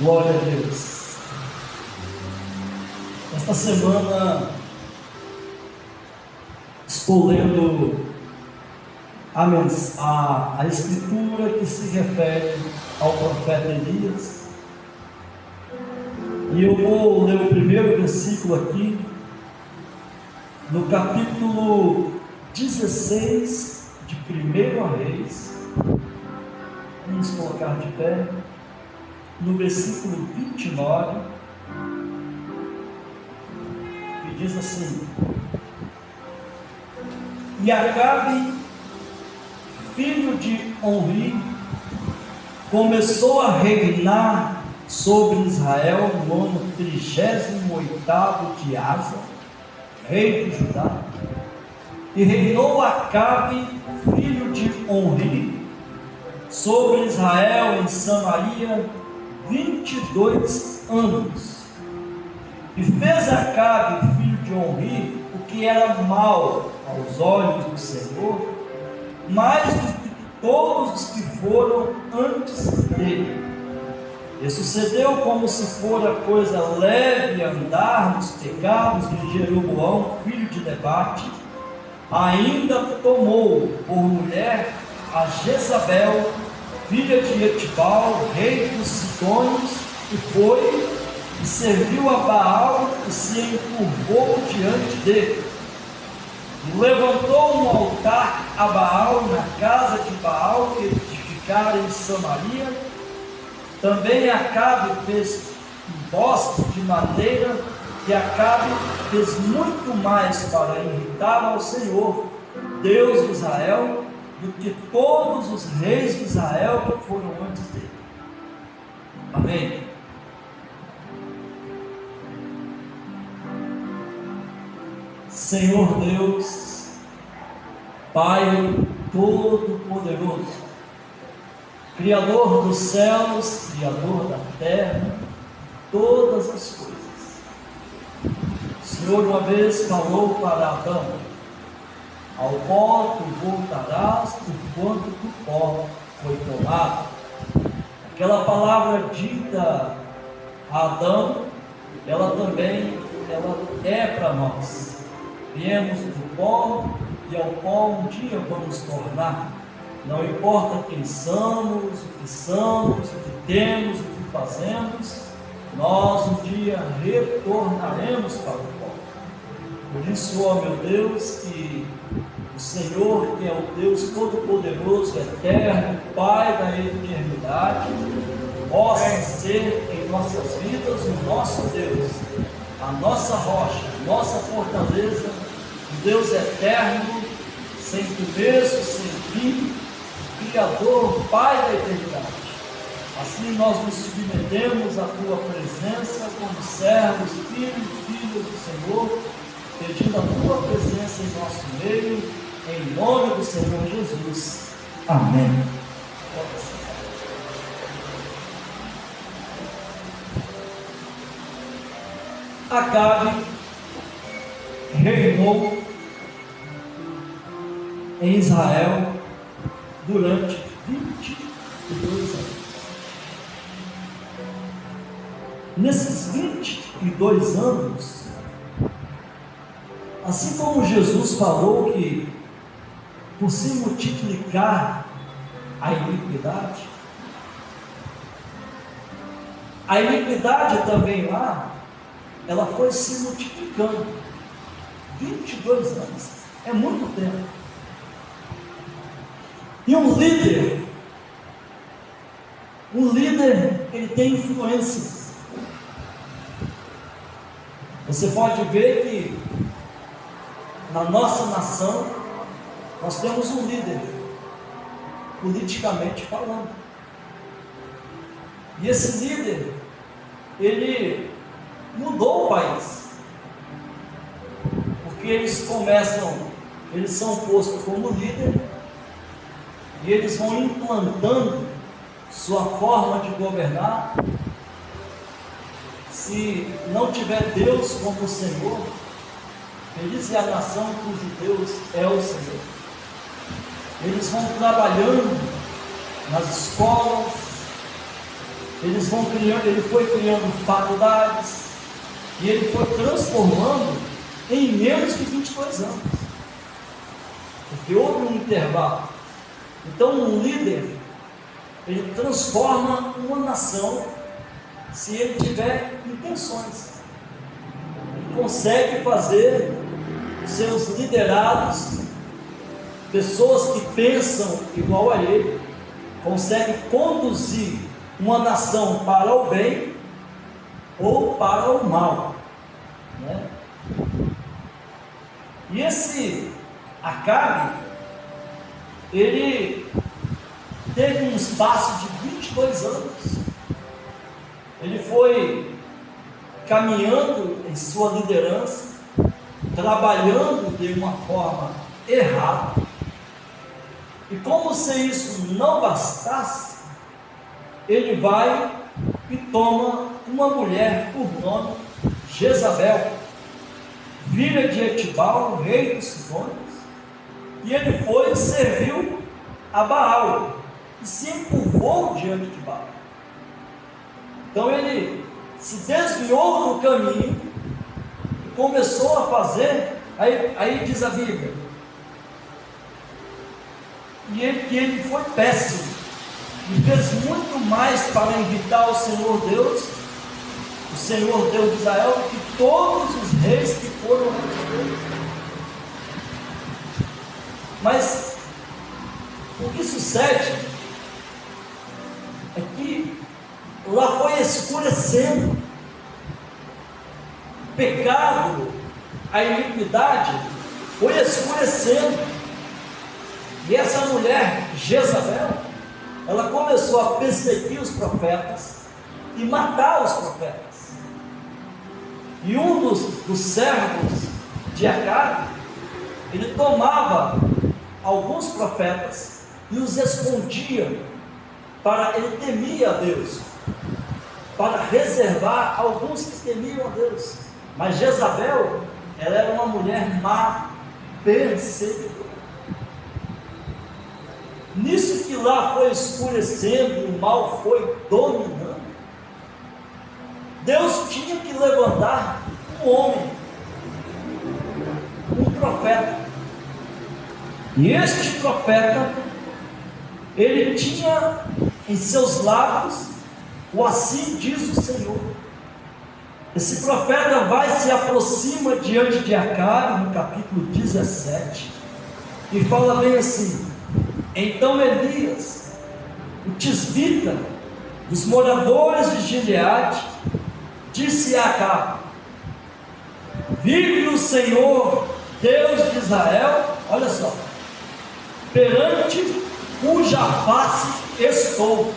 Glória a Deus. Esta semana estou lendo a escritura que se refere ao profeta Elias, e eu vou ler o primeiro versículo aqui, no capítulo 16 de 1 Reis. Vamos colocar de pé, no versículo 29, que diz assim: E Acabe, filho de Omri, começou a reinar sobre Israel no ano 38º de Asa, rei de Judá. E reinou Acabe, filho de Omri, sobre Israel em Samaria 22 anos. E fez Acabe, filho de Omri, o que era mal aos olhos do Senhor, mais do que todos os que foram antes dele. E sucedeu, como se fora coisa leve andar nos pecados de Jeroboão, filho de Nebate, ainda tomou por mulher a Jezabel, filha de Etibal, rei dos Sidônios, e foi e serviu a Baal e se encurvou diante dele. E levantou um altar a Baal na casa de Baal que edificara em Samaria. Também Acabe fez postes de madeira, e Acabe fez muito mais para irritar ao Senhor, Deus de Israel, do que todos os reis de Israel que foram antes dele. Amém. Senhor Deus, Pai Todo-Poderoso, Criador dos céus, Criador da terra, todas as coisas. O Senhor uma vez falou para Adão: ao pó tu voltarás, porquanto do pó foi tomado. Aquela palavra dita a Adão, ela é para nós. Viemos do pó, e ao pó um dia vamos tornar. Não importa quem somos, o que temos, o que fazemos, nós um dia retornaremos para o pó. Por isso, ó meu Deus, que o Senhor, que é o Deus Todo-Poderoso, Eterno, Pai da eternidade, possa ser em nossas vidas o nosso Deus, a nossa rocha, a nossa fortaleza, o Deus eterno, sem começo, sem fim, Criador, Pai da eternidade. Assim nós nos submetemos à Tua presença como servos, filhos e filhas do Senhor, pedindo a Tua presença em nosso meio, em nome do Senhor Jesus. Amém. Acabe reinou em Israel durante 22 anos. Nesses 22 anos, assim como Jesus falou que por se multiplicar a iniquidade também lá, ela foi se multiplicando. 22 anos, é muito tempo. E um líder, ele tem influências. Você pode ver que na nossa nação nós temos um líder, politicamente falando. E esse líder, ele mudou o país. Porque eles são postos como líder, e eles vão implantando sua forma de governar. Se não tiver Deus como o Senhor, feliz é a nação cujo Deus é o Senhor. Eles vão trabalhando nas escolas, ele foi criando faculdades, e ele foi transformando em menos de 22 anos, porque houve um intervalo. Então um líder, ele transforma uma nação, se ele tiver intenções. Ele consegue fazer seus liderados, pessoas que pensam igual a ele, consegue conduzir uma nação para o bem ou para o mal, né? E esse Acabe, ele teve um espaço de 22 anos, ele foi caminhando em sua liderança, trabalhando de uma forma errada, e como se isso não bastasse, ele vai e toma uma mulher por nome Jezabel, filha de Etibal, rei dos Sidônios, e ele foi e serviu a Baal, e se encurvou diante de Baal. Então ele se desviou do caminho, e começou a fazer, aí diz a Bíblia, que ele foi péssimo, e fez muito mais para irritar o Senhor Deus de Israel, do que todos os reis que foram antes dele. Mas o que sucede é que lá foi escurecendo, o pecado, a iniquidade foi escurecendo, e essa mulher Jezabel, ela começou a perseguir os profetas e matar os profetas. E um dos servos de Acabe, ele tomava alguns profetas e os escondia, ele temia a Deus, para reservar alguns que temiam a Deus. Mas Jezabel, ela era uma mulher má, perseguidora. Nisso que lá foi escurecendo, o mal foi dominando, Deus tinha que levantar um homem, um profeta. E este profeta, ele tinha em seus lábios o assim diz o Senhor. Esse profeta vai e se aproxima diante de Acabe, no capítulo 17, e fala bem assim: então Elias, o tisbita, dos moradores de Gileade, disse a Acabe: vive o Senhor, Deus de Israel, olha só, perante cuja face estou,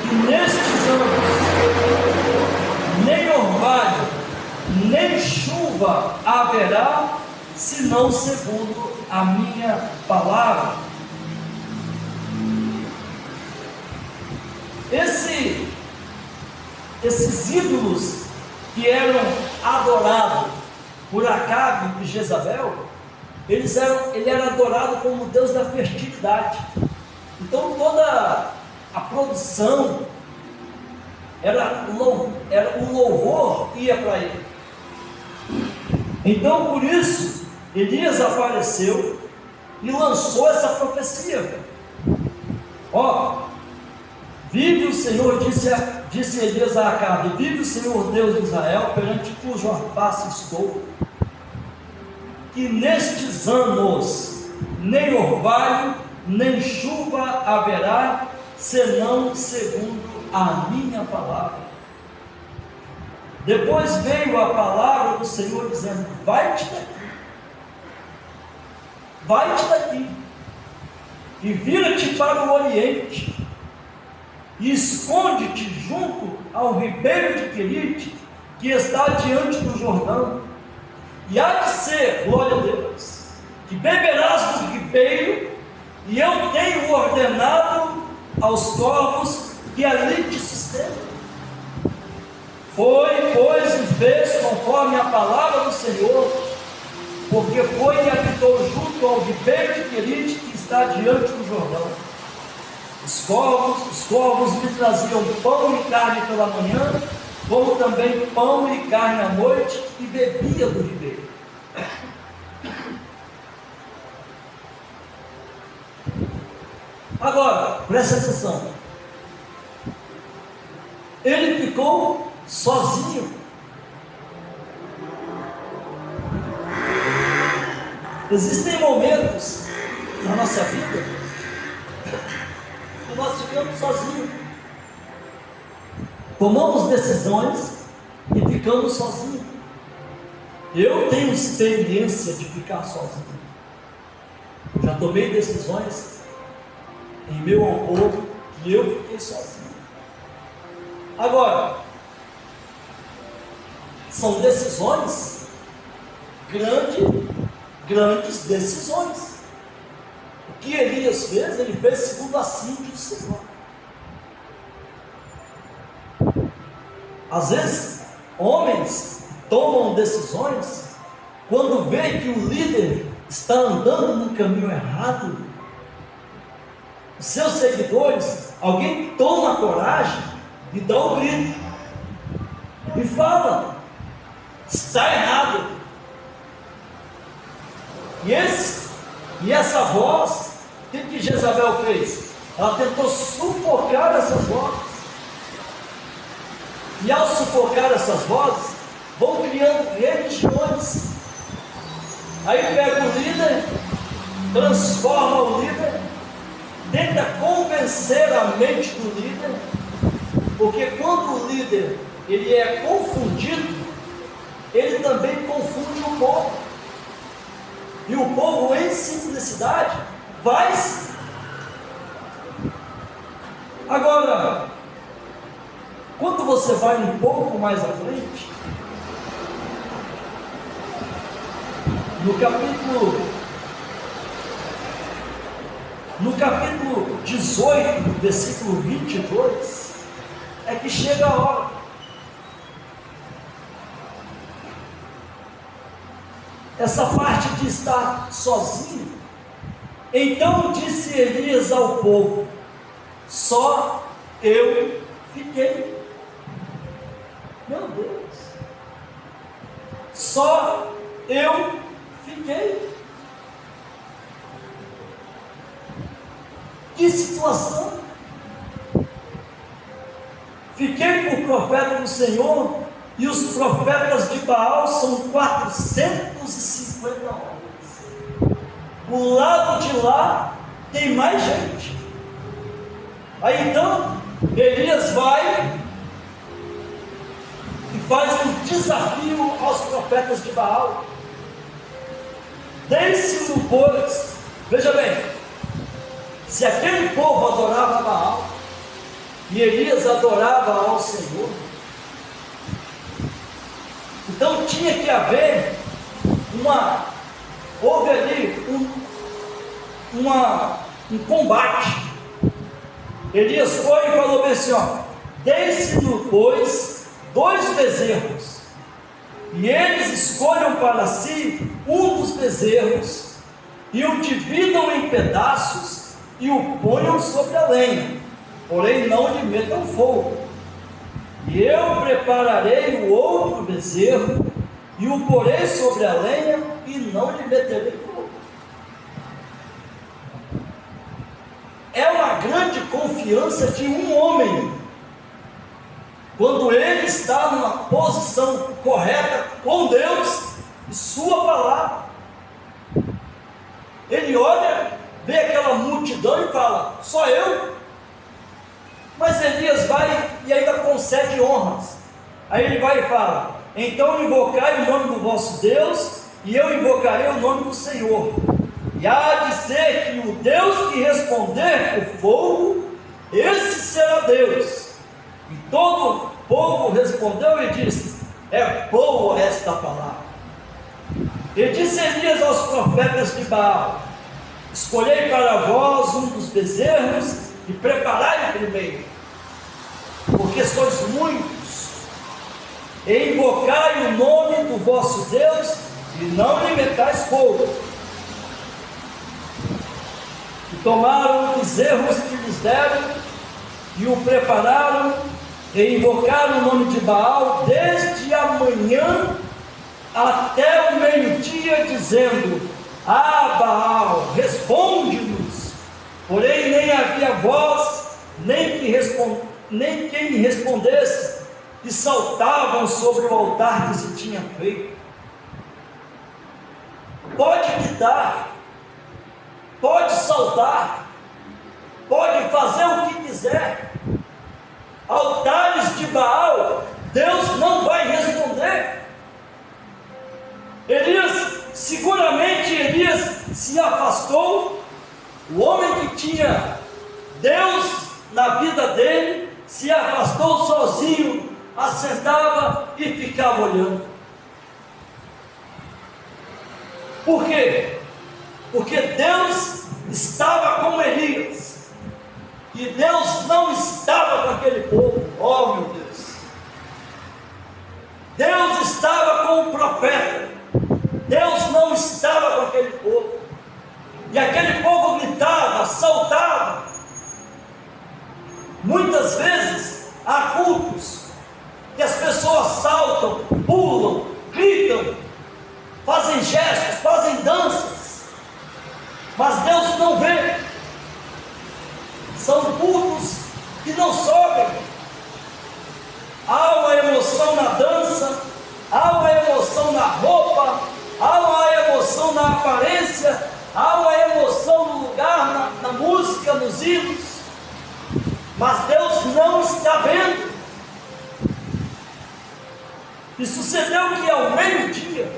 que nestes anos nem orvalho, nem chuva haverá, senão segundo a minha palavra. Esses ídolos que eram adorados por Acabe e Jezabel, ele era adorado como Deus da fertilidade. Então toda a produção o louvor ia para ele. Então por isso Elias apareceu e lançou essa profecia: ó, vive o Senhor, disse Elias a Acabe, vive o Senhor Deus de Israel, perante cuja face estou, que nestes anos nem orvalho, nem chuva haverá, senão segundo a minha palavra. Depois veio a palavra do Senhor dizendo: vai-te daqui, e vira-te para o oriente, e esconde-te junto ao ribeiro de Querite, que está diante do Jordão, e há de ser, glória a Deus, que beberás do ribeiro, e eu tenho ordenado aos corvos que ali te sustentam. Foi, pois, e fez conforme a palavra do Senhor, porque foi e habitou junto ao ribeiro de Querite, que está diante do Jordão. Os corvos me traziam pão e carne pela manhã, como também pão e carne à noite, e bebia do ribeiro. Agora, presta atenção. Ele ficou sozinho. Existem momentos na nossa vida que nós ficamos sozinhos. Tomamos decisões e ficamos sozinhos. Eu tenho experiência de ficar sozinho. Já tomei decisões em meu amparo que eu fiquei sozinho. Agora, são decisões grandes decisões. O que Elias fez, ele fez segundo a síntese do Senhor. Às vezes, homens tomam decisões quando vê que o líder está andando no caminho errado. Os seus seguidores, alguém toma coragem e dá o grito e fala: está errado. E essa voz, o que Jezabel fez? Ela tentou sufocar essas vozes. E ao sufocar essas vozes, vão criando religiões. Aí pega o líder, transforma o líder, tenta convencer a mente do líder, porque quando o líder ele é confundido, ele também confunde o povo. E o povo, em simplicidade, faz. Agora, quando você vai um pouco mais à frente, no capítulo 18, versículo 22, é que chega a hora. Essa parte de estar sozinho. Então disse Elias ao povo: só eu fiquei. Meu Deus, só eu fiquei. Que situação! Fiquei por profeta do Senhor, e os profetas de Baal são 450 homens. Do lado de lá tem mais gente. Aí então Elias vai e faz um desafio aos profetas de Baal. Desce no pois, veja bem, se aquele povo adorava Baal e Elias adorava ao Senhor, então tinha que haver houve ali um combate. Elias foi e falou bem assim: desce-no, pois, 2 bezerros, e eles escolham para si um dos bezerros, e o dividam em pedaços, e o ponham sobre a lenha, porém não lhe metam fogo. E eu prepararei o outro bezerro, e o porei sobre a lenha, e não lhe meterei fogo. É uma grande confiança de um homem, quando ele está numa posição correta com Deus e sua palavra. Ele olha, vê aquela multidão e fala: só eu? Mas Elias vai e ainda concede honras. Aí ele vai e fala: então invocai o nome do vosso Deus, e eu invocarei o nome do Senhor. E há de ser que o Deus que responder por fogo, esse será Deus. E todo o povo respondeu e disse: é boa esta palavra. E disse Elias aos profetas de Baal: escolhei para vós um dos bezerros e preparai o primeiro, porque sois muitos, e invocai o nome do vosso Deus, e não lhe metais fogo. tomaram os bezerros que lhes deram, e o prepararam, e invocaram o nome de Baal, desde a manhã até o meio-dia, dizendo: Ah, Baal, responde-nos. Porém nem havia voz, nem quem respondesse, e saltavam sobre o altar que se tinha feito. Pode gritar, pode saltar, pode fazer o que quiser. Altares de Baal, Deus não vai responder. Seguramente Elias se afastou. O homem que tinha Deus na vida dele se afastou sozinho, assentava e ficava olhando. Por quê? Porque Deus estava com Elias, e Deus não estava com aquele povo. Oh, meu Deus! Deus estava com o profeta, Deus não estava com aquele povo. E aquele povo gritava, saltava. Muitas vezes há cultos que as pessoas saltam, pulam, gritam, fazem gestos, fazem danças, mas Deus não vê. São cultos que não sobem. Há uma emoção na dança, há uma emoção na roupa, há uma emoção na aparência, há uma emoção no lugar, na música, nos hinos, mas Deus não está vendo. E sucedeu que ao meio-dia,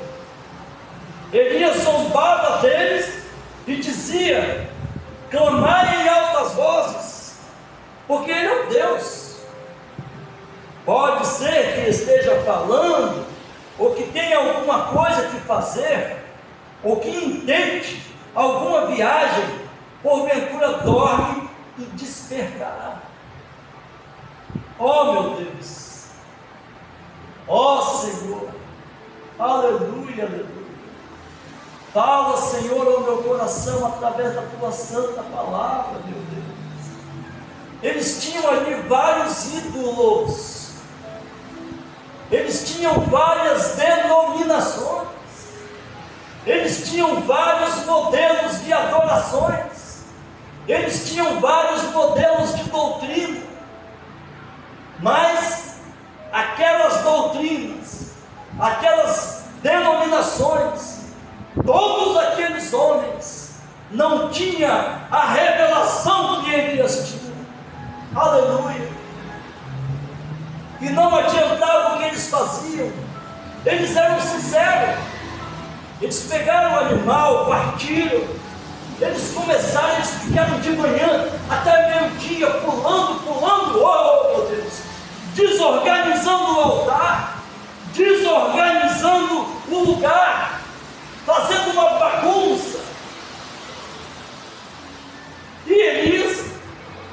Elias zombava deles e dizia: clamai em altas vozes, porque Ele é o Deus. Pode ser que esteja falando, ou que tenha alguma coisa que fazer, ou que intente alguma viagem, porventura dorme e despertará. Oh, meu Deus! Ó Senhor! Aleluia, aleluia! Fala, Senhor, ao meu coração através da Tua santa palavra, meu Deus. Eles tinham ali vários ídolos, eles tinham várias denominações, eles tinham vários modelos de adorações, eles tinham vários modelos de doutrina, mas aquelas doutrinas, aquelas denominações, todos aqueles homens não tinham a revelação que Elias tinha. Aleluia! E não adiantava o que eles faziam, eles eram sinceros. Eles pegaram o animal, partiram, eles começaram, eles ficaram de manhã até meio-dia, pulando, oh meu Deus, desorganizando o altar, desorganizando o lugar, fazendo uma bagunça. E Elias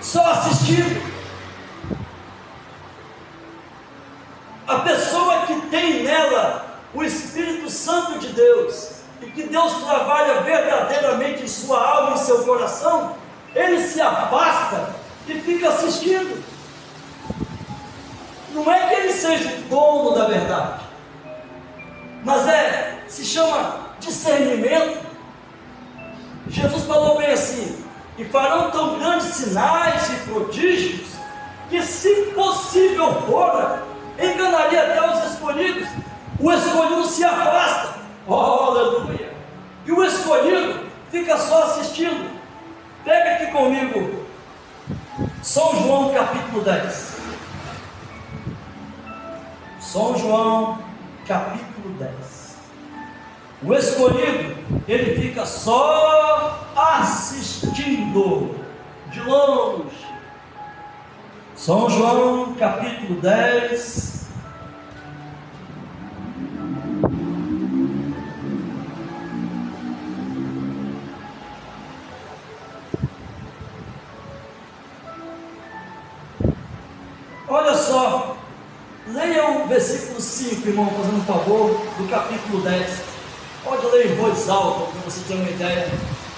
só assistindo. A pessoa que tem nela o Espírito Santo de Deus, e que Deus trabalha verdadeiramente em sua alma e em seu coração, ele se afasta e fica assistindo. Não é que ele seja o dono da verdade, mas se chama discernimento. Jesus falou bem assim: e farão tão grandes sinais e prodígios, que se possível fora, enganaria até os escolhidos. O escolhido se afasta, oh aleluia, e o escolhido fica só assistindo. Pega aqui comigo São João capítulo 10. São João capítulo 10. O escolhido, ele fica só assistindo de longe. São João capítulo 10. Olha só, leia o versículo 5, irmão, fazendo um favor, do capítulo 10. Pode ler em voz alta, para você ter uma ideia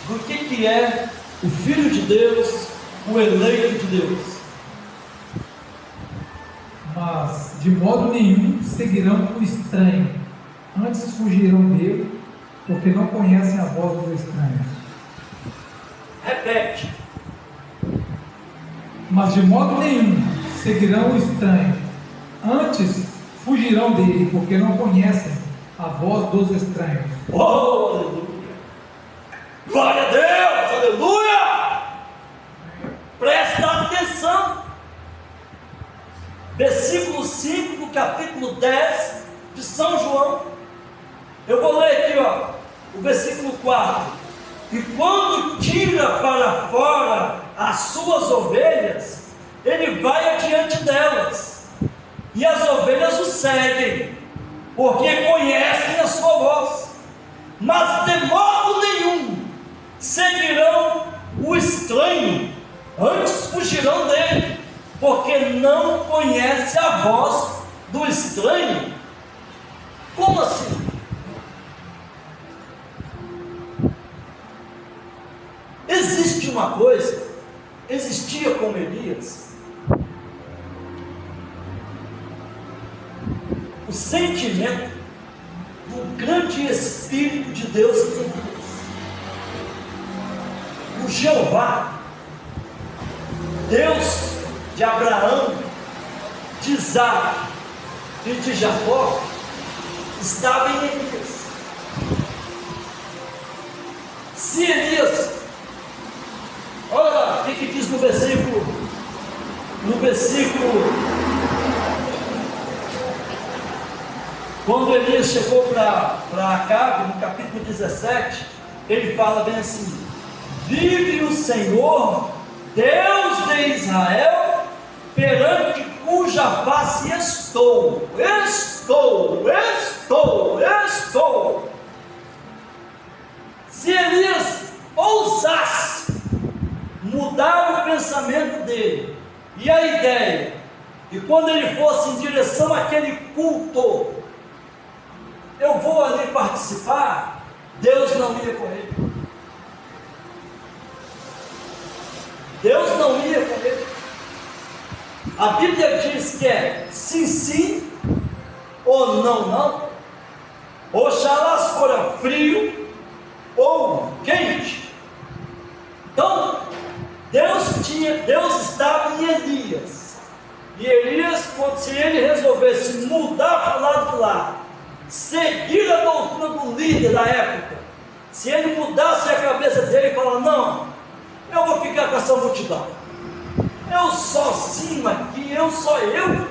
do que é o Filho de Deus, o eleito de Deus. Mas de modo nenhum seguirão o estranho, antes fugirão dele, porque não conhecem a voz dos estranhos. Repete. Mas de modo nenhum seguirão o estranho, antes fugirão dele, porque não conhecem a voz dos estranhos. Oh, aleluia! Glória a Deus, aleluia! Presta atenção. Versículo 5 do capítulo 10 de São João. Eu vou ler aqui, ó, o versículo 4. E quando tira para fora as suas ovelhas, ele vai adiante delas, e as ovelhas o seguem, porque conhecem a sua voz. Mas de modo nenhum seguirão o estranho, antes fugirão dele, porque não conhece a voz do estranho. Como assim? Existe uma coisa, existia com Elias, o sentimento do grande Espírito de Deus em Elias. O Jeová, Deus de Abraão, de Isaac e de Jacó, estava em Elias. Se Elias, olha lá, o que diz no versículo, quando Elias chegou para Acabe, no capítulo 17, ele fala bem assim: vive o Senhor, Deus de Israel, perante cuja face estou. Se Elias ousasse mudar o pensamento dele e a ideia, e quando ele fosse em direção àquele culto, eu vou ali participar, Deus não ia com ele. Deus não ia com ele. A Bíblia diz que é sim, sim, ou não, não. Oxalá fora frio ou quente. Então, Deus estava em Elias. E Elias, se ele resolvesse mudar para o lado de lá, seguir a doutrina do líder da época, se ele mudasse a cabeça dele e falar: não, eu vou ficar com essa multidão, eu sozinho aqui, só eu,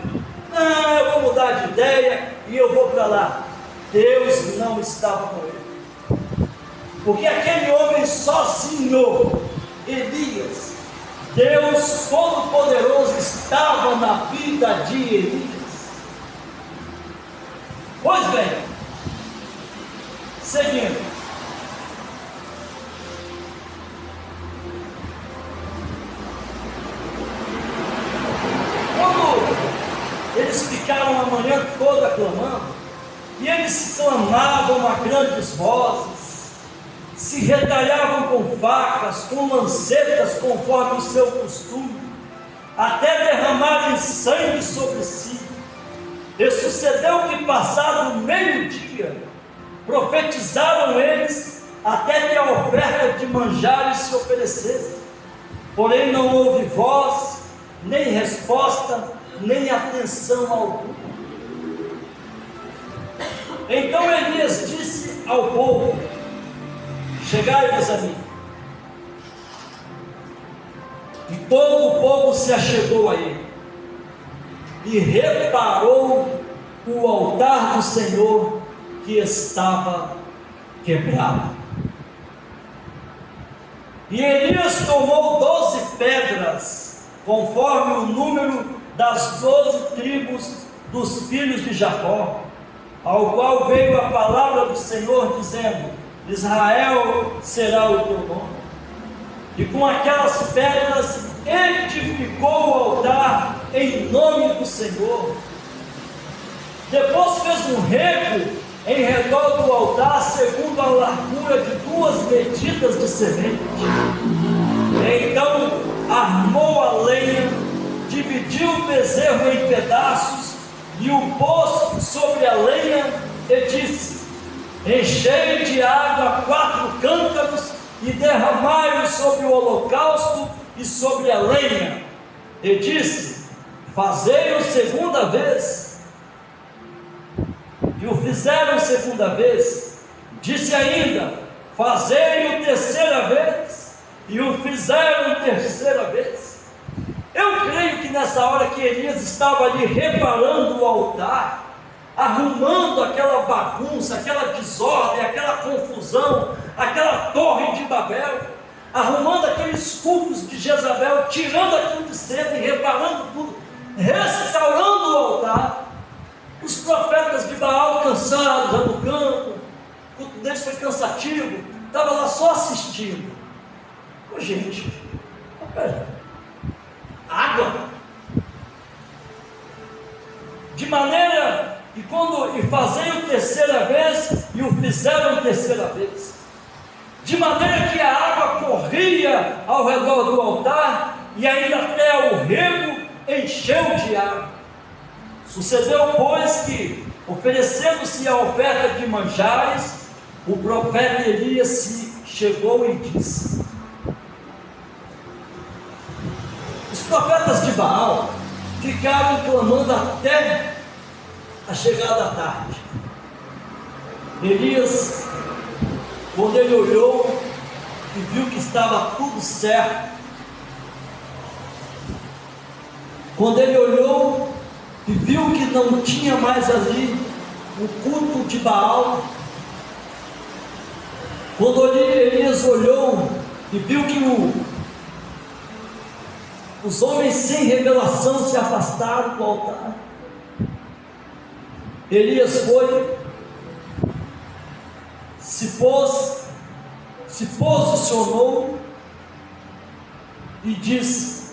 não, eu vou mudar de ideia e eu vou para lá. Deus não estava com ele, porque aquele homem sozinho, Elias, Deus Todo-Poderoso estava na vida de Elias. Pois bem, seguindo. Quando eles ficaram a manhã toda clamando, e eles clamavam a grandes vozes, se retalhavam com facas, com lancetas, conforme o seu costume, até derramarem sangue sobre si. E sucedeu que, passado o meio-dia, profetizaram eles, até que a oferta de manjares se oferecesse. Porém não houve voz, nem resposta, nem atenção alguma. Então Elias disse ao povo: chegai-vos a mim. E todo o povo se achegou a ele, e reparou o altar do Senhor, que estava quebrado. E Elias tomou 12 pedras, conforme o número das 12 tribos dos filhos de Jacó, ao qual veio a palavra do Senhor, dizendo: Israel será o teu nome. E com aquelas pedras edificou o altar em nome do Senhor. Depois fez um rego em redor do altar, segundo a largura de 2 medidas de semente. Então armou a lenha, dividiu o bezerro em pedaços e o pôs sobre a lenha e disse: enchei de água 4 cântaros e derramai-o sobre o holocausto e sobre a lenha. E disse: fazei-o segunda vez. E o fizeram segunda vez. Disse ainda: fazei-o terceira vez. E o fizeram terceira vez. Eu creio que nessa hora que Elias estava ali reparando o altar, arrumando aquela bagunça, aquela desordem, aquela confusão, aquela torre de Babel, arrumando aqueles cultos de Jezabel, tirando aquilo de cena e reparando tudo, restaurando o altar. Os profetas de Baal cansados, já no campo, o culto deles foi cansativo, estava lá só assistindo. Ô gente, água, de maneira, e fazei-o terceira vez, e o fizeram terceira vez, de maneira que a água corria ao redor do altar, e ainda até o rego encheu de água. Sucedeu, pois, que, oferecendo-se a oferta de manjares, o profeta Elias se chegou e disse: os profetas de Baal ficaram clamando até a chegada da tarde. Elias, quando ele olhou e viu que estava tudo certo, quando ele olhou e viu que não tinha mais ali o culto de Baal, quando Elias olhou e viu que os homens sem revelação se afastaram do altar, Elias foi, se posicionou e disse: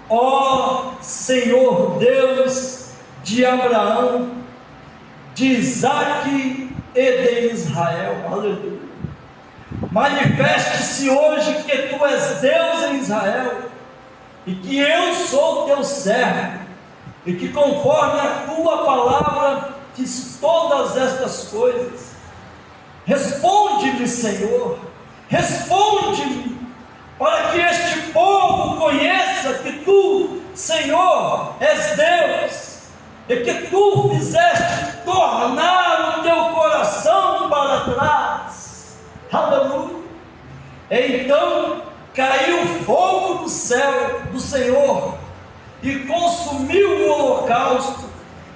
ó Senhor Deus de Abraão, de Isaque e de Israel, aleluia, manifeste-se hoje que tu és Deus em Israel, e que eu sou teu servo, e que conforme a tua palavra fiz todas estas coisas. Responde-me, Senhor, responde-me, para que este povo conheça que tu, Senhor, és Deus, e que tu fizeste tornar o teu coração para trás. Aleluia. Então caiu fogo do céu do Senhor e consumiu o holocausto,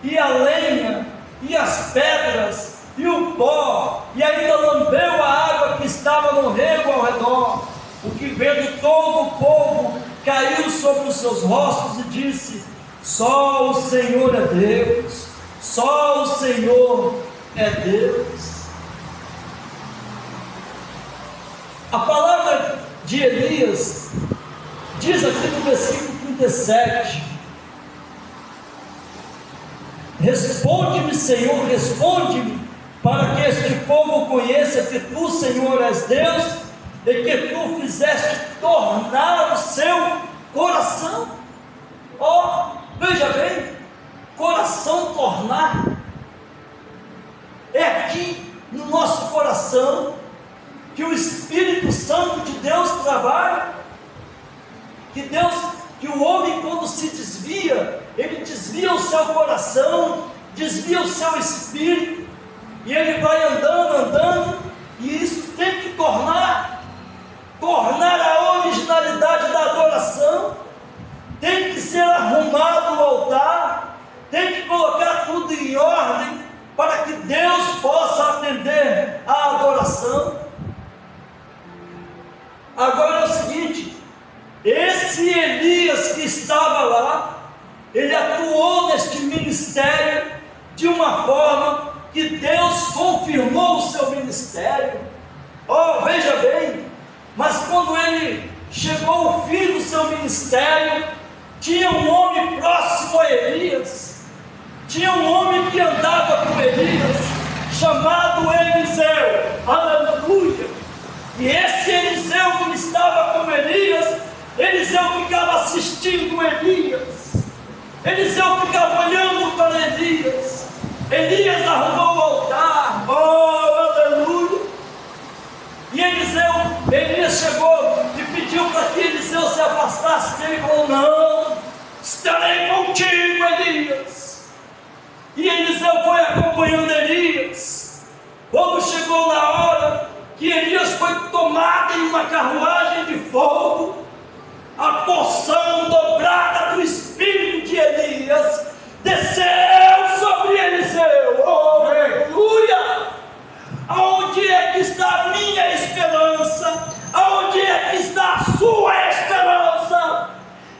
e a lenha, e as pedras, e o pó, e ainda lambeu a água que estava no rego ao redor. O que vendo todo o povo caiu sobre os seus rostos e disse: só o Senhor é Deus, só o Senhor é Deus. A palavra de Elias diz aqui no versículo 37: responde-me, Senhor, responde-me, para que este povo conheça que tu, Senhor, és Deus, e que tu fizeste tornar o seu coração. Ó, veja bem, coração tornar, é aqui no nosso coração que o Espírito Santo de Deus trabalha, que o homem, quando se desvia, ele desvia o seu coração, desvia o seu espírito, e ele vai andando, e isso tem que tornar a originalidade da adoração, tem que ser arrumado o altar, tem que colocar tudo em ordem, para que Deus possa atender a adoração. Agora é o seguinte, esse Elias que estava lá, ele atuou neste ministério de uma forma que Deus confirmou o seu ministério. Oh, veja bem, mas quando ele chegou ao fim do seu ministério, tinha um homem próximo a Elias, tinha um homem que andava com Elias, chamado Eliseu, aleluia. E esse Eliseu que estava estava com Elias, Eliseu ficava assistindo Elias. Eliseu ficava olhando para Elias. Elias arrumou o altar. Oh, aleluia! E Elias chegou e pediu para que Eliseu se afastasse. Ele falou: não, estarei contigo, Elias. E Eliseu foi acompanhando Elias. Quando chegou na hora que Elias foi tomado em uma carruagem de fogo, a porção dobrada do espírito de Elias desceu sobre Eliseu. Oh, aleluia! Aonde é que está a minha esperança? Aonde é que está a sua esperança?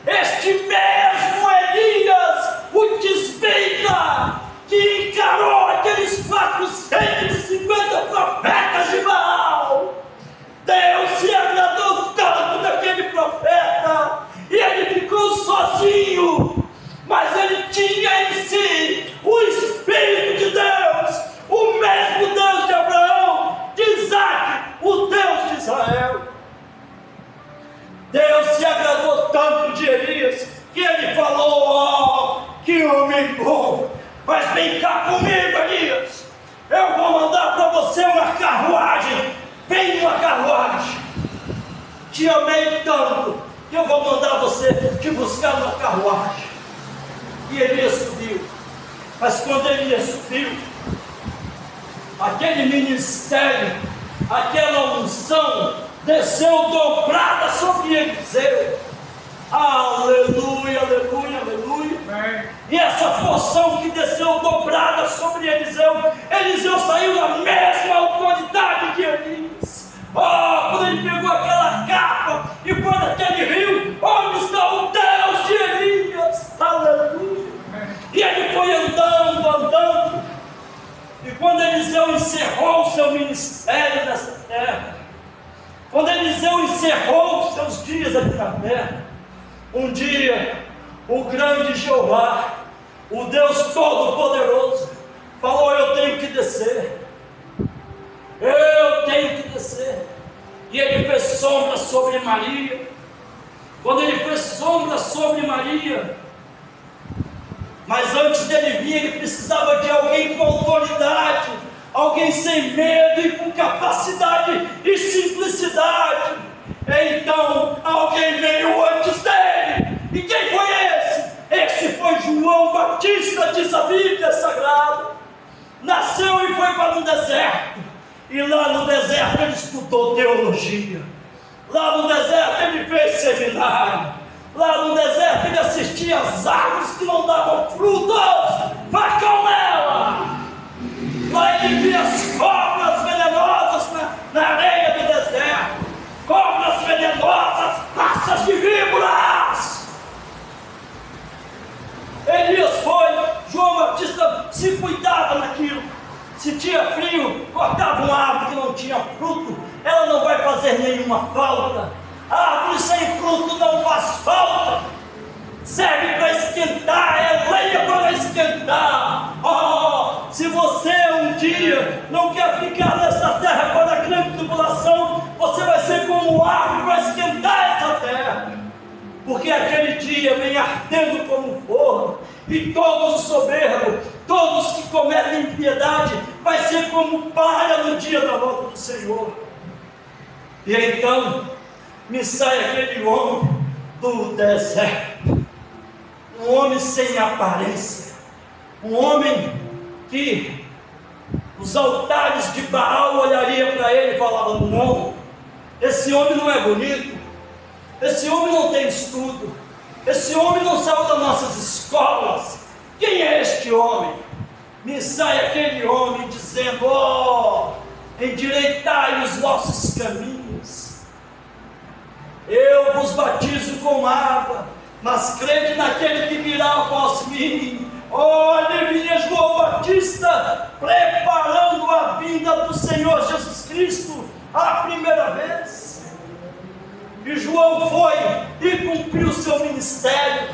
Este mesmo Elias, o tisbita, que encarou aqueles 450 profetas de Baal, Deus se agradou tanto daquele profeta, e ele ficou sozinho, mas ele tinha em si o Espírito de Deus, o mesmo Deus de Abraão, de Isaac, o Deus de Israel. Deus se agradou tanto de Elias, que ele falou: ó, que homem bom, mas vem cá comigo, Elias, eu vou mandar para você uma carruagem, vem uma carruagem, te amei tanto, que eu vou mandar você te buscar uma carruagem. E Elias subiu, mas quando Elias subiu, aquele ministério, aquela unção desceu dobrada sobre Eliseu. Aleluia, aleluia, aleluia. E essa porção que desceu dobrada sobre Eliseu, Eliseu saiu na mesma autoridade que Elias. Oh, quando ele pegou aquela capa e foi naquele rio, onde está o Deus de Elias? Aleluia. E ele foi andando, andando. E quando Eliseu encerrou o seu ministério nessa terra, quando Eliseu encerrou os seus dias aqui na terra, um dia o grande Jeová, o Deus Todo-Poderoso, falou: eu tenho que descer, eu tenho que descer. E ele fez sombra sobre Maria. Quando ele fez sombra sobre Maria, mas antes dele vir, ele precisava de alguém com autoridade, alguém sem medo e com capacidade e simplicidade. Então alguém veio antes dele. E quem foi esse? Esse foi João Batista, diz a Bíblia Sagrada. Nasceu e foi para um deserto, e lá no deserto ele estudou teologia, lá no deserto ele fez seminário, lá no deserto ele assistia às árvores que não davam frutos, vai com ela. Lá ele via as cobras venenosas na areia do deserto, cobras venenosas, raças de víboras. Elias foi, João Batista se cuidava naquilo. Se tinha frio, cortava uma árvore que não tinha fruto, ela não vai fazer nenhuma falta. A árvore sem fruto não faz falta, serve para esquentar, é lenha para esquentar. Oh, se você um dia não quer ficar nessa terra para a grande tribulação, você vai ser como árvore para esquentar essa terra, porque aquele dia vem ardendo como um forno, e todos os soberbos, todos que cometem impiedade, vai ser como palha no dia da volta do Senhor. E então me sai aquele homem do deserto, um homem sem aparência, um homem que os altares de Baal olhariam para ele e falavam: não, esse homem não é bonito, esse homem não tem estudo, esse homem não saiu das nossas escolas. Quem é este homem? Me sai aquele homem dizendo: ó, endireitai os vossos caminhos, eu vos batizo com água, mas crede naquele que virá após mim. Olha, vinha João Batista preparando a vinda do Senhor Jesus Cristo a primeira vez. E João foi e cumpriu o seu ministério.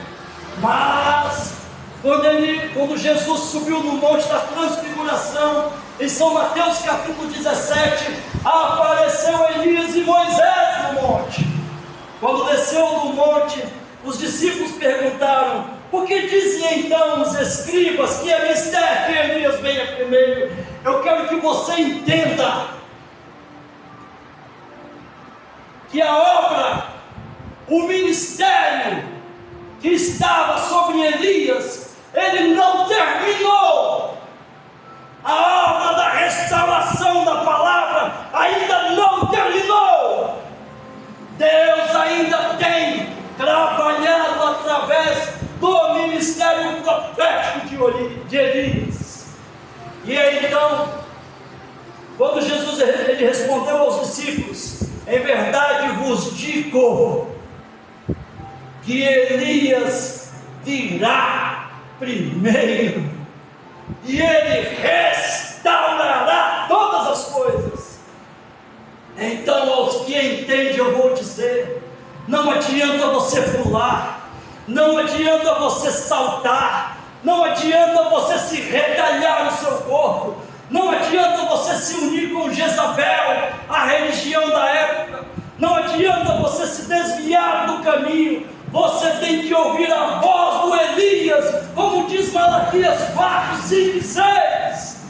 Mas quando Jesus subiu no monte da transfiguração, em São Mateus capítulo 17, apareceu Elias e Moisés no monte. Quando desceu do monte, os discípulos perguntaram: por que dizem então os escribas que é mistério que Elias venha primeiro? Eu quero que você entenda que a obra, o ministério que estava sobre Elias, ele não terminou. A obra da restauração da palavra ainda não terminou. Deus ainda tem trabalhado através do ministério profético de Elias. E aí, então, quando Jesus ele respondeu aos discípulos: em verdade vos digo que Elias virá primeiro, e ele restaurará todas as coisas. Então, aos que entendem, eu vou dizer: não adianta você pular, não adianta você saltar, não adianta você se retalhar no seu corpo, não adianta você se unir com Jezabel, a religião da época, não adianta você se desviar do caminho. Você tem que ouvir a voz do Elias, como diz Malaquias 4, 5 e 6.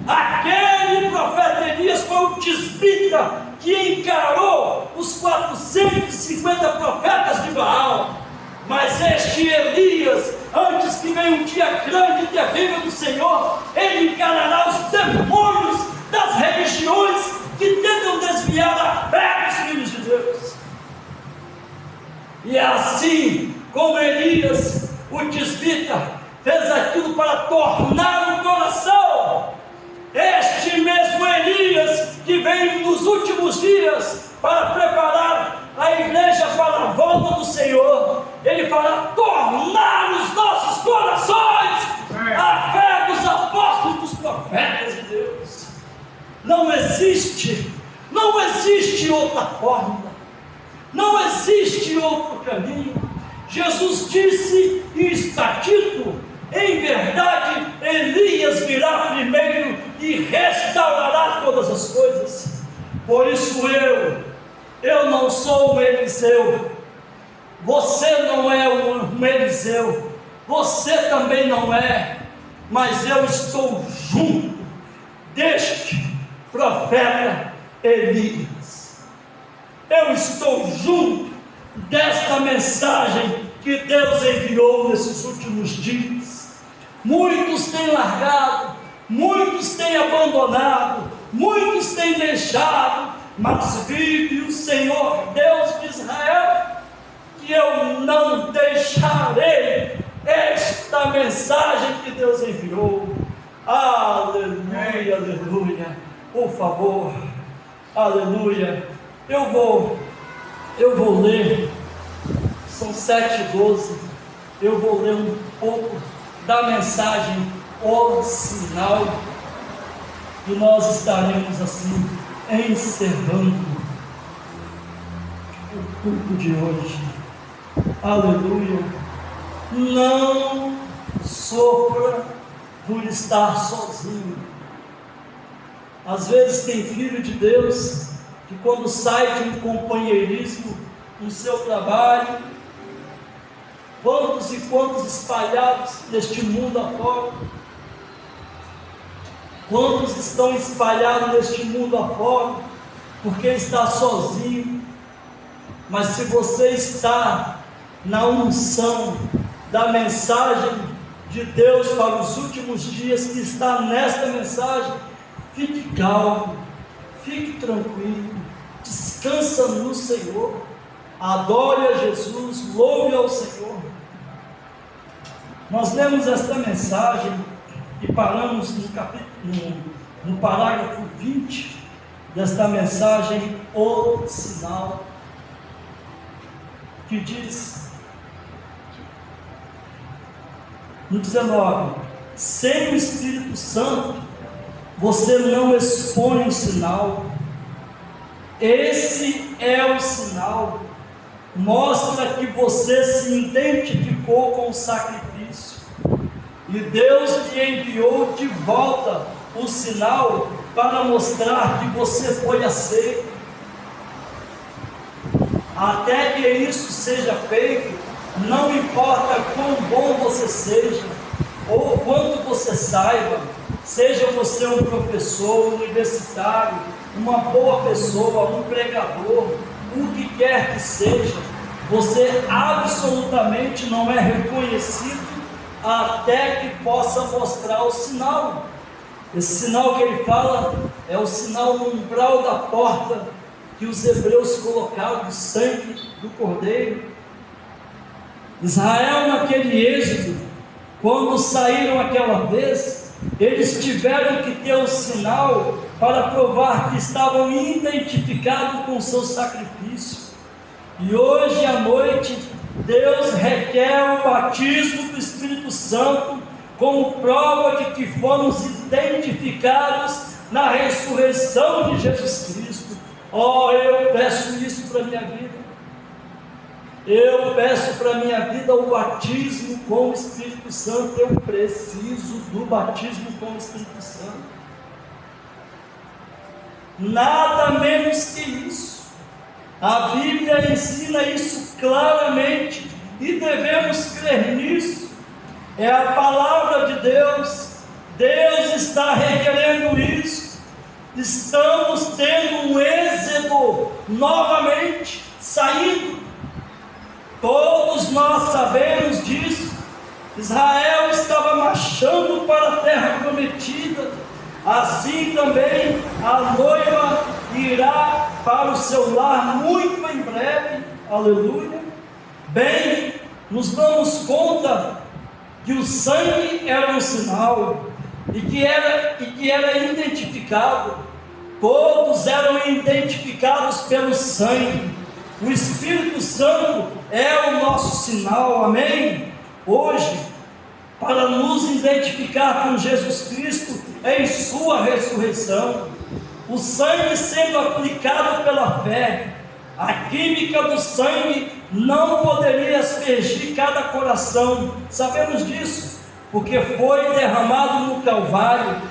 Aquele profeta Elias foi o tisbita que encarou os 450 profetas de Baal. Mas este Elias, antes que venha um dia grande e terrível do Senhor, ele encarará os demônios das religiões que tentam desviar a fé dos filhos de Deus. E assim como Elias, o tisbita, fez aquilo para tornar o coração, este mesmo Elias que veio nos últimos dias para preparar a igreja para a volta do Senhor, ele fará tornar os nossos corações a fé dos apóstolos, dos profetas de Deus. Não existe outra forma, não existe outro caminho. Jesus disse, e está dito: em verdade Elias virá primeiro e restaurará todas as coisas. Por isso eu não sou um Eliseu, você não é um Eliseu, você também não é, mas eu estou junto deste profeta Elias. Eu estou junto desta mensagem que Deus enviou nesses últimos dias. Muitos têm largado, muitos têm abandonado, muitos têm deixado, mas vive o Senhor Deus de Israel, que eu não deixarei esta mensagem que Deus enviou. Aleluia, aleluia. Por favor, aleluia. Eu vou ler, são 7:12. Eu vou ler um pouco da mensagem, o sinal, e nós estaremos assim encerrando o culto de hoje. Aleluia. Não sofra por estar sozinho. Às vezes tem filho de Deus que, quando sai de um companheirismo no seu trabalho, quantos e quantos espalhados neste mundo afora, quantos estão espalhados neste mundo afora, porque está sozinho. Mas se você está na unção da mensagem de Deus para os últimos dias, que está nesta mensagem, fique calmo, fique tranquilo, descansa no Senhor, adore a Jesus, louve ao Senhor. Nós lemos esta mensagem e paramos no parágrafo 20 desta mensagem, o sinal, que diz no 19: sem o Espírito Santo você não expõe o sinal. Esse é o sinal, mostra que você se identificou com o sacrifício, e Deus te enviou de volta o sinal para mostrar que você foi aceito. Até que isso seja feito, não importa quão bom você seja, ou quanto você saiba, seja você um professor universitário, uma boa pessoa, um pregador, o que quer que seja, você absolutamente não é reconhecido até que possa mostrar o sinal. Esse sinal que ele fala é o sinal no umbral da porta que os hebreus colocaram do sangue do Cordeiro. Israel, naquele êxodo, quando saíram aquela vez, eles tiveram que ter um sinal para provar que estavam identificados com o seu sacrifício. E hoje à noite, Deus requer o batismo do Espírito Santo como prova de que fomos identificados na ressurreição de Jesus Cristo. Oh, eu peço isso para a minha vida. Eu peço para a minha vida o batismo com o Espírito Santo. Eu preciso do batismo com o Espírito Santo. Nada menos que isso. A Bíblia ensina isso claramente e devemos crer nisso. É a palavra de Deus. Deus está requerendo isso. Estamos tendo um êxodo novamente saindo. Todos nós sabemos disso. Israel estava marchando para a terra prometida. Assim também a noiva irá para o seu lar muito em breve. Aleluia. Bem, nos damos conta que o sangue era um sinal e que era identificado. Todos eram identificados pelo sangue. O Espírito Santo é o nosso sinal, amém? Hoje, para nos identificar com Jesus Cristo em sua ressurreição, o sangue sendo aplicado pela fé, a química do sangue não poderia aspergir cada coração. Sabemos disso, porque foi derramado no Calvário,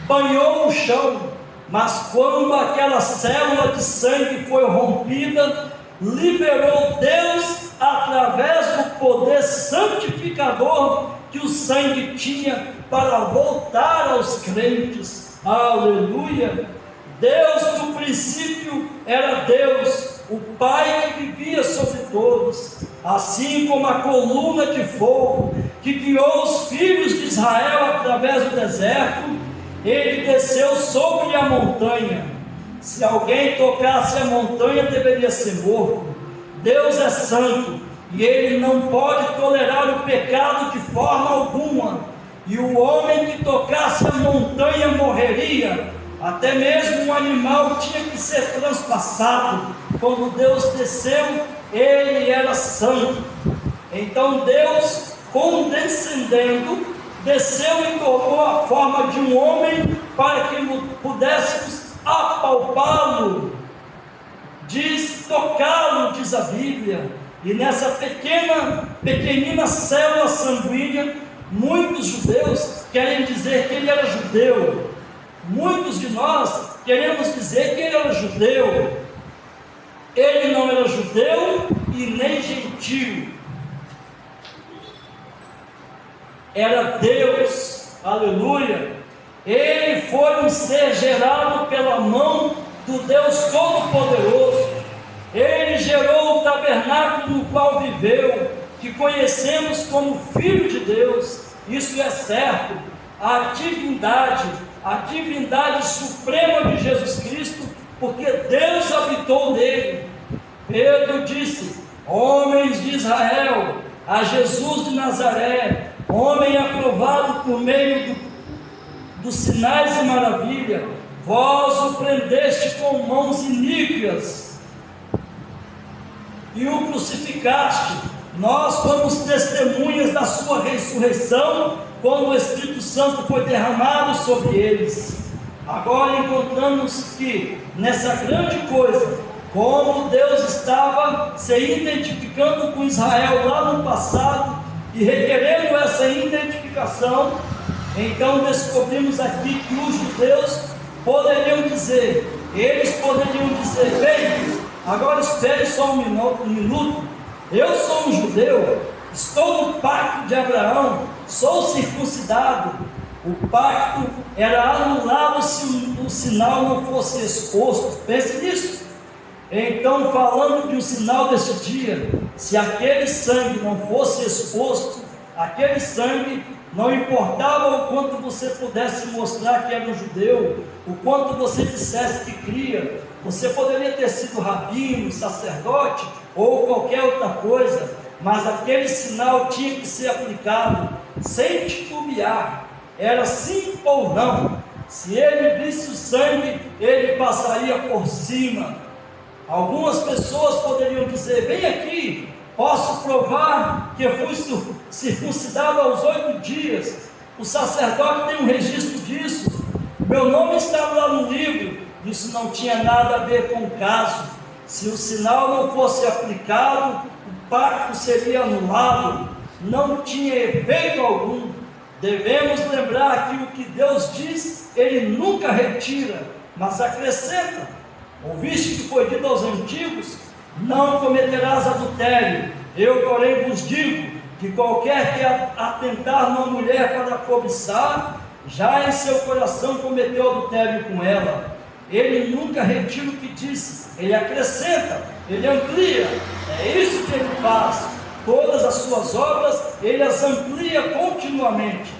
banhou o chão, mas quando aquela célula de sangue foi rompida, liberou Deus através do poder santificador que o sangue tinha para voltar aos crentes. Aleluia! Deus no princípio era Deus, o Pai que vivia sobre todos, assim como a coluna de fogo que guiou os filhos de Israel através do deserto. Ele desceu sobre a montanha. Se alguém tocasse a montanha, deveria ser morto. Deus é santo e Ele não pode tolerar o pecado de forma alguma. E o homem que tocasse a montanha morreria. Até mesmo um animal tinha que ser transpassado. Quando Deus desceu, Ele era santo. Então Deus, condescendendo, desceu e tomou a forma de um homem para que pudéssemos apalpá-lo, tocá-lo, diz a Bíblia. E nessa pequenina célula sanguínea, muitos judeus querem dizer que ele era judeu. Muitos de nós queremos dizer que ele era judeu. Ele não era judeu e nem gentio. Era Deus. Aleluia. Ele foi um ser gerado pela mão do Deus Todo-Poderoso. Ele gerou o tabernáculo no qual viveu, que conhecemos como Filho de Deus. Isso é certo. A divindade suprema de Jesus Cristo, porque Deus habitou nele. Pedro disse: homens de Israel, a Jesus de Nazaré, homem aprovado por meio dos sinais e maravilha, vós o prendeste com mãos iníquas e o crucificaste. Nós fomos testemunhas da sua ressurreição, quando o Espírito Santo foi derramado sobre eles. Agora encontramos que nessa grande coisa, como Deus estava se identificando com Israel lá no passado e requerendo essa identificação, então descobrimos aqui que os judeus poderiam dizer, bem, Agora espere só um minuto. Eu sou um judeu, estou no pacto de Abraão, sou circuncidado. O pacto era anulado se o sinal não fosse exposto. Pense nisso. Então, falando de um sinal desse dia, se aquele sangue não fosse exposto, aquele sangue, não importava o quanto você pudesse mostrar que era um judeu, o quanto você dissesse que cria, você poderia ter sido rabino, sacerdote ou qualquer outra coisa, mas aquele sinal tinha que ser aplicado sem titubear, era sim ou não. Se ele visse o sangue, ele passaria por cima. Algumas pessoas poderiam dizer: vem aqui, posso provar que eu fui circuncidado aos 8 dias, o sacerdote tem um registro disso, meu nome está lá no livro. Isso não tinha nada a ver com o caso. Se o sinal não fosse aplicado, o pacto seria anulado, não tinha efeito algum. Devemos lembrar que o que Deus diz, Ele nunca retira, mas acrescenta. Ouviste que foi dito aos antigos: não cometerás adultério. Eu, porém, vos digo que qualquer que atentar numa mulher para cobiçar, já em seu coração cometeu adultério com ela. Ele nunca retira o que disse, ele acrescenta, ele amplia. É isso que ele faz. Todas as suas obras, ele as amplia continuamente.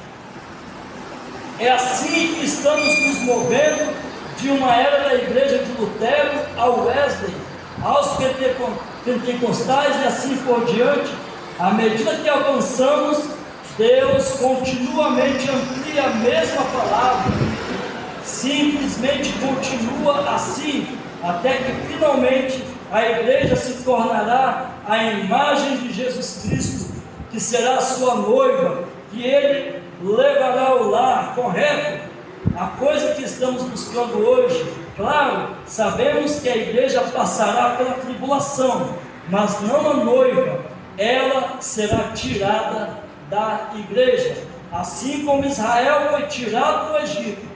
É assim que estamos nos movendo de uma era da igreja de Lutero ao Wesley, aos pentecostais e assim por diante. À medida que avançamos, Deus continuamente amplia a mesma palavra, simplesmente continua assim, até que finalmente a igreja se tornará a imagem de Jesus Cristo, que será a sua noiva, que Ele levará ao lar, correto? A coisa que estamos buscando hoje, claro, sabemos que a igreja passará pela tribulação, mas não a noiva, ela será tirada da igreja, assim como Israel foi tirado do Egito.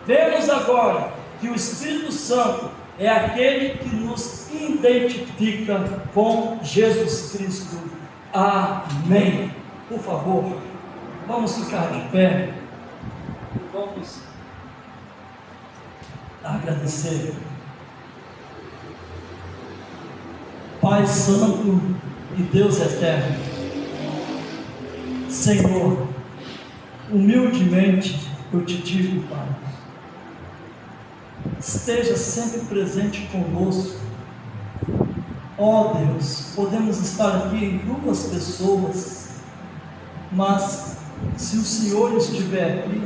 Vemos agora que o Espírito Santo é aquele que nos identifica com Jesus Cristo. Amém. Por favor, vamos ficar de pé. Vamos agradecer. Pai Santo e Deus Eterno, Senhor, humildemente eu te digo, Pai, esteja sempre presente conosco. Ó Deus, podemos estar aqui em 2 pessoas, mas se o Senhor estiver aqui,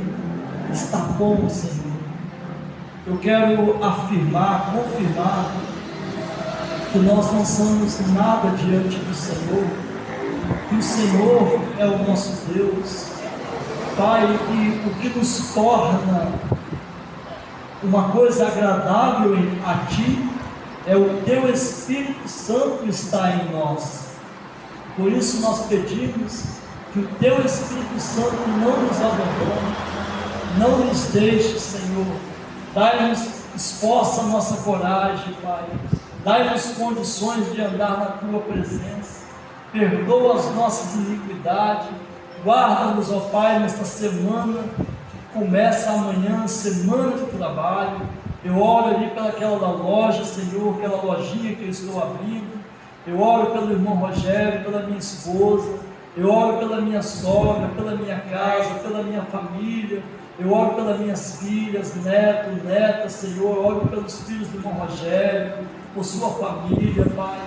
está bom, Senhor. Eu quero afirmar, confirmar, que nós não somos nada diante do Senhor, que o Senhor é o nosso Deus, Pai, e o que nos torna uma coisa agradável a Ti é o Teu Espírito Santo estar em nós. Por isso nós pedimos que o Teu Espírito Santo não nos abandone, não nos deixe, Senhor. Dai-nos, esforça a nossa coragem, Pai. Dai-nos condições de andar na Tua presença. Perdoa as nossas iniquidades. Guarda-nos, ó Pai, nesta semana que começa amanhã, semana de trabalho. Eu oro ali pelaquela loja, Senhor, aquela lojinha que eu estou abrindo. Eu oro pelo irmão Rogério, pela minha esposa. Eu oro pela minha sogra, pela minha casa, pela minha família. Eu oro pelas minhas filhas, netos, netas, Senhor. Eu oro pelos filhos do irmão Rogério, por sua família, Pai.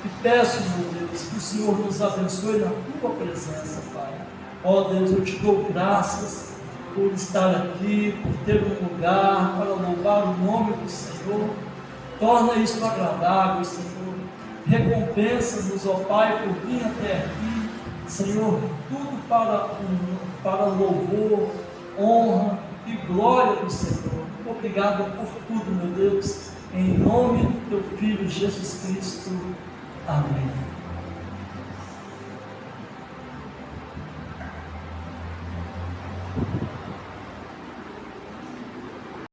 E peço, meu Deus, que o Senhor nos abençoe na Tua presença, Pai. Ó Deus, eu te dou graças por estar aqui, por ter um lugar para louvar o nome do Senhor. Torna isso agradável, Senhor. Recompensa-nos, ó Pai, por vir até aqui, Senhor, tudo para louvor, honra e glória do Senhor. Obrigado por tudo, meu Deus, em nome do Teu Filho Jesus Cristo. Amém.